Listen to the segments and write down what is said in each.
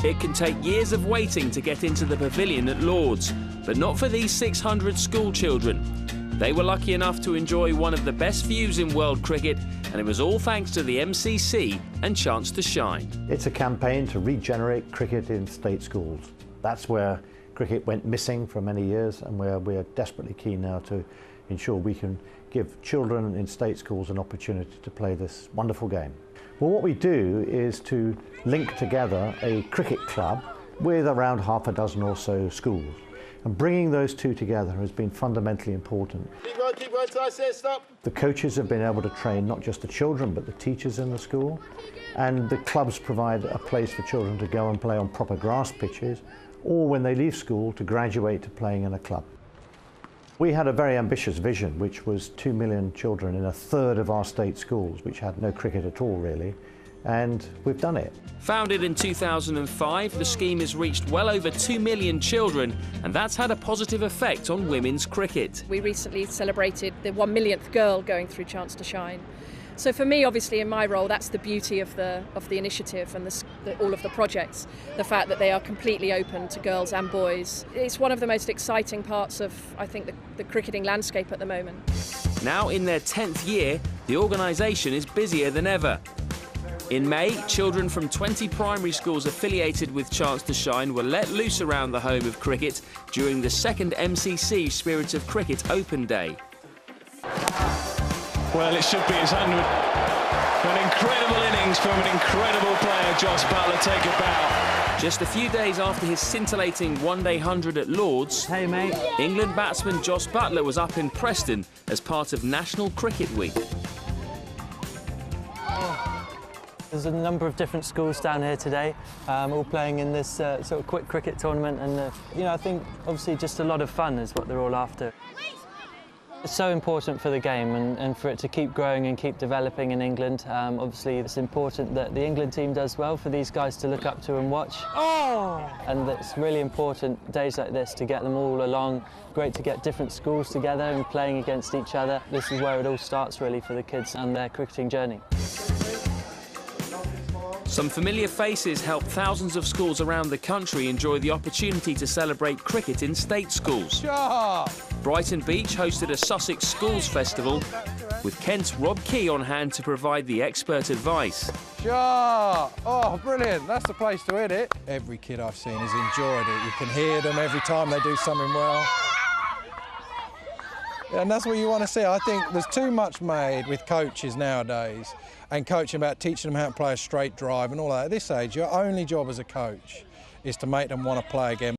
It can take years of waiting to get into the pavilion at Lord's, but not for these 600 school children. They were lucky enough to enjoy one of the best views in world cricket, and it was all thanks to the MCC and Chance to Shine. It's a campaign to regenerate cricket in state schools. That's where cricket went missing for many years, and where we're desperately keen now to ensure we can give children in state schools an opportunity to play this wonderful game. Well, what we do is to link together a cricket club with around half a dozen or so schools. And bringing those two together has been fundamentally important. Keep going till I say stop. The coaches have been able to train not just the children but the teachers in the school, and the clubs provide a place for children to go and play on proper grass pitches, or when they leave school to graduate to playing in a club. We had a very ambitious vision, which was 2 million children in a third of our state schools, which had no cricket at all really, and we've done it. Founded in 2005, the scheme has reached well over 2 million children, and that's had a positive effect on women's cricket. We recently celebrated the 1 millionth girl going through Chance to Shine. So for me, obviously, in my role, that's the beauty of the initiative and all of the projects, the fact that they are completely open to girls and boys. It's one of the most exciting parts of, I think, the cricketing landscape at the moment. Now in their 10th year, the organisation is busier than ever. In May, children from 20 primary schools affiliated with Chance to Shine were let loose around the home of cricket during the second MCC Spirit of Cricket Open Day. Well, it should be his 100. An incredible innings from an incredible player, Josh Butler. Take a bow. Just a few days after his scintillating one-day 100 at Lord's, hey mate, England batsman Josh Butler was up in Preston as part of National Cricket Week. There's a number of different schools down here today, all playing in this sort of quick cricket tournament, and you know, I think obviously just a lot of fun is what they're all after. It's so important for the game and for it to keep growing and keep developing in England. Obviously, it's important that the England team does well for these guys to look up to and watch. Oh! And it's really important days like this to get them all along. Great to get different schools together and playing against each other. This is where it all starts really for the kids and their cricketing journey. Some familiar faces helped thousands of schools around the country enjoy the opportunity to celebrate cricket in state schools. Sure. Brighton Beach hosted a Sussex Schools Festival, with Kent's Rob Key on hand to provide the expert advice. Sure. Oh, brilliant. That's the place to hit it. Every kid I've seen has enjoyed it. You can hear them every time they do something well. And that's what you want to see. I think there's too much made with coaches nowadays and coaching about teaching them how to play a straight drive and all that. At this age, your only job as a coach is to make them want to play again.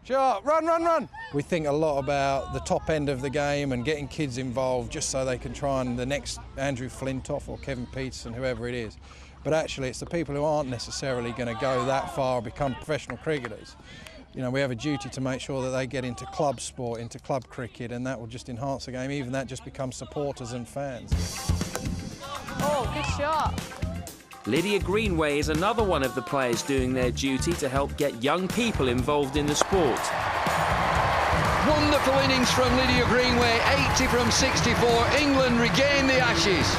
Sure, run, run, run. We think a lot about the top end of the game and getting kids involved just so they can try and the next Andrew Flintoff or Kevin Peterson, whoever it is. But actually, it's the people who aren't necessarily going to go that far or become professional cricketers. You know, we have a duty to make sure that they get into club sport, into club cricket, and that will just enhance the game. Even that just becomes supporters and fans. Oh, good shot. Lydia Greenway is another one of the players doing their duty to help get young people involved in the sport. Wonderful innings from Lydia Greenway, 80 from 64. England regain the Ashes.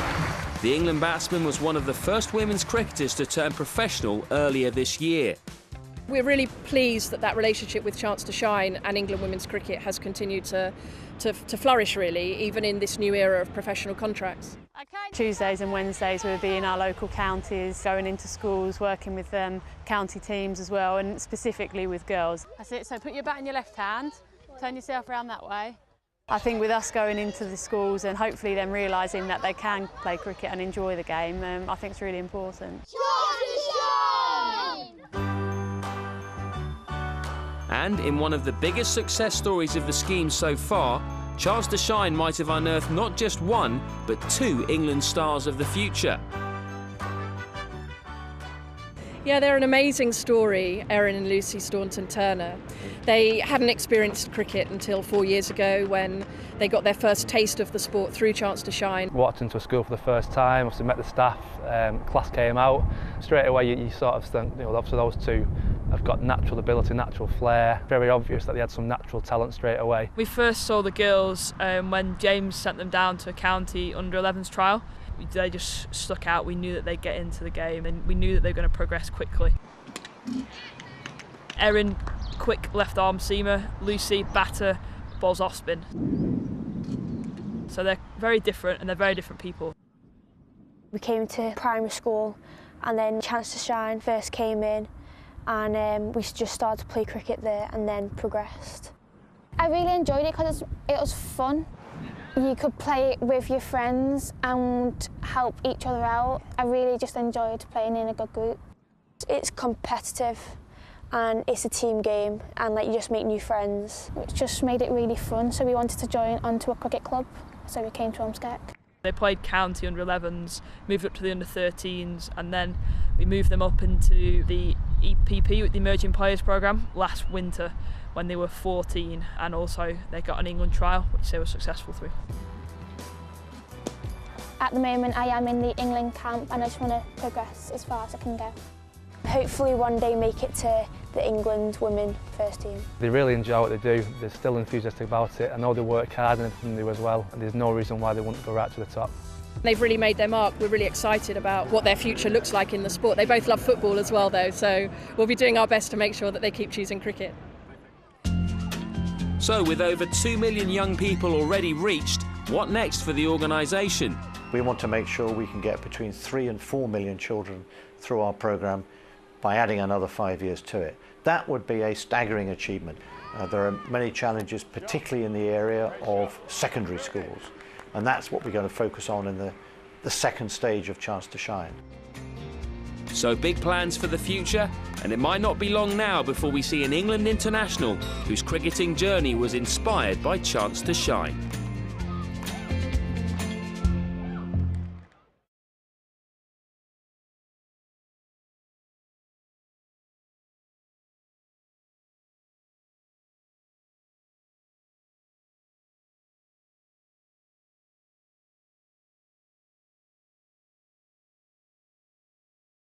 The England batsman was one of the first women's cricketers to turn professional earlier this year. We're really pleased that that relationship with Chance to Shine and England women's cricket has continued to flourish, really, even in this new era of professional contracts. Tuesdays and Wednesdays we'll be in our local counties, going into schools, working with county teams as well, and specifically with girls. That's it, so put your bat in your left hand, turn yourself around that way. I think with us going into the schools and hopefully them realising that they can play cricket and enjoy the game, I think it's really important. And in one of the biggest success stories of the scheme so far, Chance to Shine might have unearthed not just one, but two England stars of the future. Yeah, they're an amazing story, Erin and Lucy Staunton-Turner. They hadn't experienced cricket until 4 years ago when they got their first taste of the sport through Chance to Shine. Walked into a school for the first time, obviously met the staff, class came out. Straight away you sort of think, you know, obviously those two have got natural ability, natural flair. Very obvious that they had some natural talent straight away. We first saw the girls when James sent them down to a county under-11s trial. They just stuck out. We knew that they'd get into the game and we knew that they were going to progress quickly. Erin, quick left arm seamer. Lucy, batter, balls off spin. So they're very different and they're very different people. We came to primary school and then Chance to Shine first came in, and we just started to play cricket there and then progressed. I really enjoyed it because it was fun. You could play it with your friends and help each other out. I really just enjoyed playing in a good group. It's competitive and it's a team game, and you just make new friends, which just made it really fun. So we wanted to join onto a cricket club, so we came to Ormskirk. They played county under 11s, moved up to the under 13s, and then we moved them up into the EPP with the Emerging Players Programme last winter when they were 14, and also they got an England trial which they were successful through. At the moment I am in the England camp and I just want to progress as far as I can go. Hopefully one day make it to the England women first team. They really enjoy what they do, they're still enthusiastic about it. I know they work hard and everything they do as well, and there's no reason why they wouldn't go right to the top. They've really made their mark. We're really excited about what their future looks like in the sport. They both love football as well though, so we'll be doing our best to make sure that they keep choosing cricket. So with over 2 million young people already reached, what next for the organisation? We want to make sure we can get between 3 and 4 million children through our programme by adding another 5 years to it. That would be a staggering achievement. There are many challenges, particularly in the area of secondary schools, and that's what we're going to focus on in the second stage of Chance to Shine. So big plans for the future, and it might not be long now before we see an England international whose cricketing journey was inspired by Chance to Shine.